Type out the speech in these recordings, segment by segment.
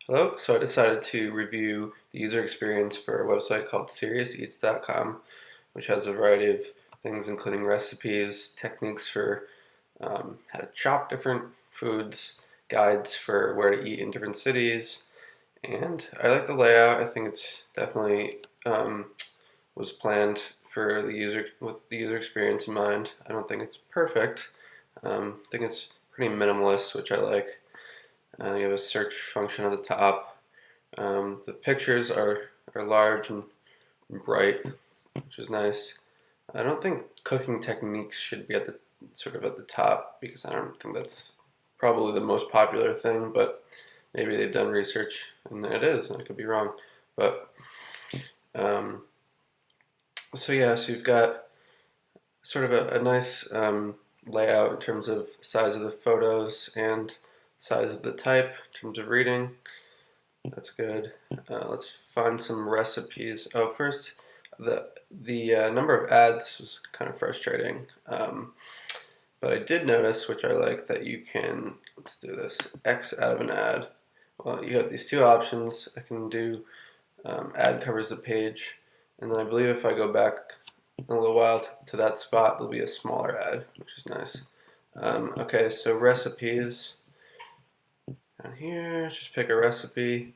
Hello, so I decided to review the user experience for a website called SeriousEats.com, which has a variety of things, including recipes, techniques for how to chop different foods, guides for where to eat in different cities, and I like the layout. I think it's definitely was planned for the user with the user experience in mind. I don't think it's perfect. I think it's pretty minimalist, which I like. You have a search function at the top. The pictures are large and bright, which is nice. I don't think cooking techniques should be at the sort of at the top because I don't think that's probably the most popular thing, but maybe they've done research and it is, and I could be wrong. But um, so yeah, so you've got sort of a nice layout in terms of size of the photos and size of the type in terms of reading. That's good. Let's find some recipes. Oh, first, the number of ads was kind of frustrating. But I did notice, which I like, that you can, let's do this, X out of an ad. Well, you have these two options. I can do ad covers the page, and then I believe if I go back in a little while to that spot, there'll be a smaller ad, which is nice. Okay, so recipes. Down here, just pick a recipe.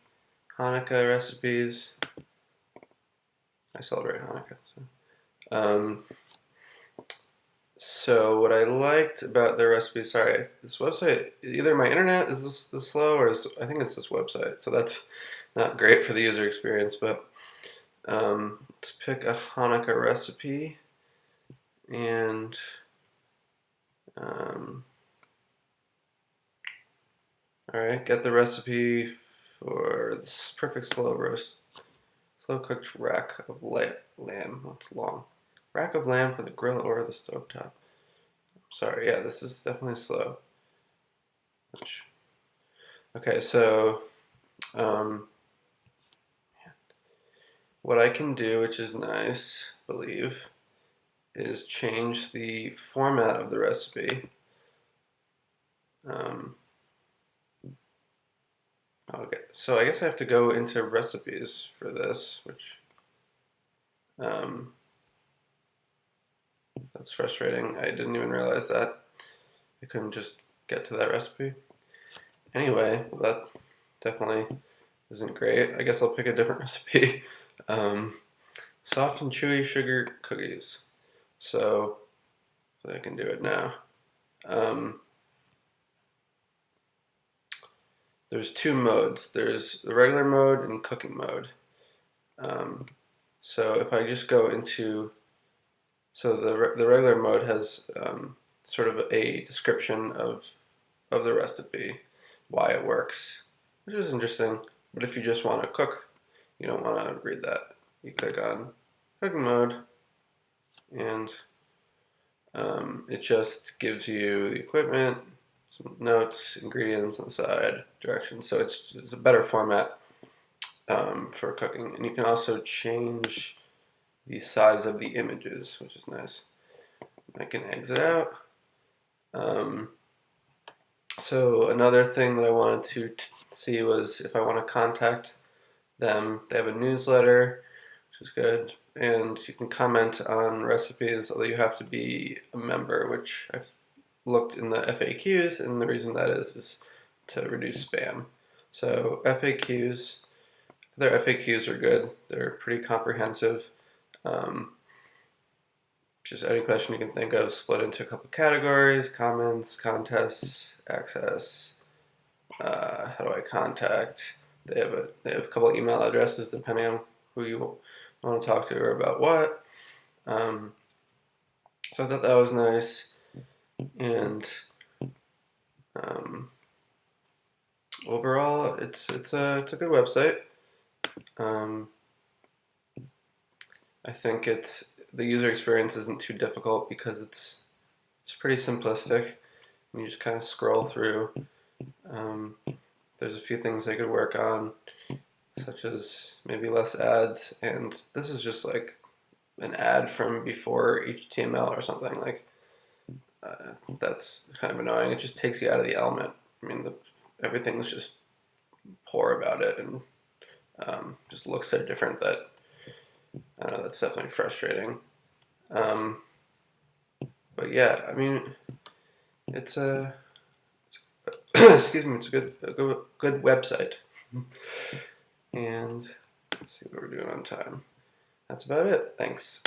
Hanukkah recipes. I celebrate Hanukkah. So what I liked about their recipes, sorry, this website, either my internet is this slow or I think it's this website. So that's not great for the user experience, but let's pick a Hanukkah recipe and um, all right, get the recipe for this perfect slow roast, slow cooked rack of lamb. That's long. Rack of lamb for the grill or the stovetop. Sorry, yeah, this is definitely slow. Okay, so um, what I can do, which is nice, I believe, is change the format of the recipe. Um, okay, so I guess I have to go into recipes for this, which um, that's frustrating. I didn't even realize that I couldn't just get to that recipe. Anyway, well, that definitely isn't great. I guess I'll pick a different recipe. Um, Soft and chewy sugar cookies. So I can do it now. Um, there's two modes. There's the regular mode and cooking mode. Um, so if I just go into, so the regular mode has sort of a description of the recipe, why it works, which is interesting. But if you just want to cook, you don't want to read that. You click on cooking mode, and it just gives you the equipment, some notes, ingredients on the side, directions. So it's a better format for cooking. And you can also change the size of the images, which is nice. I can exit out. Um, so another thing that I wanted to see was if I want to contact them. They have a newsletter, which is good, and you can comment on recipes, although you have to be a member, which I've looked in the FAQs, and the reason that is to reduce spam. So their FAQs are good. They're pretty comprehensive. Um, just any question you can think of, split into a couple categories: comments, contests, access. How do I contact? They have a couple email addresses depending on who you want to talk to or about what. Um, so I thought that was nice, and um, overall, it's a good website. Um, I think the user experience isn't too difficult because it's pretty simplistic. You just kind of scroll through. Um, there's a few things they could work on, such as maybe less ads, and this is just like an ad from before HTML or something. Like that's kind of annoying. It just takes you out of the element. I mean, everything's just poor about it, and just looks so different that I don't know. That's definitely frustrating. Um, but yeah, I mean, it's a excuse me, it's a good website. And let's see what we're doing on time. That's about it. Thanks.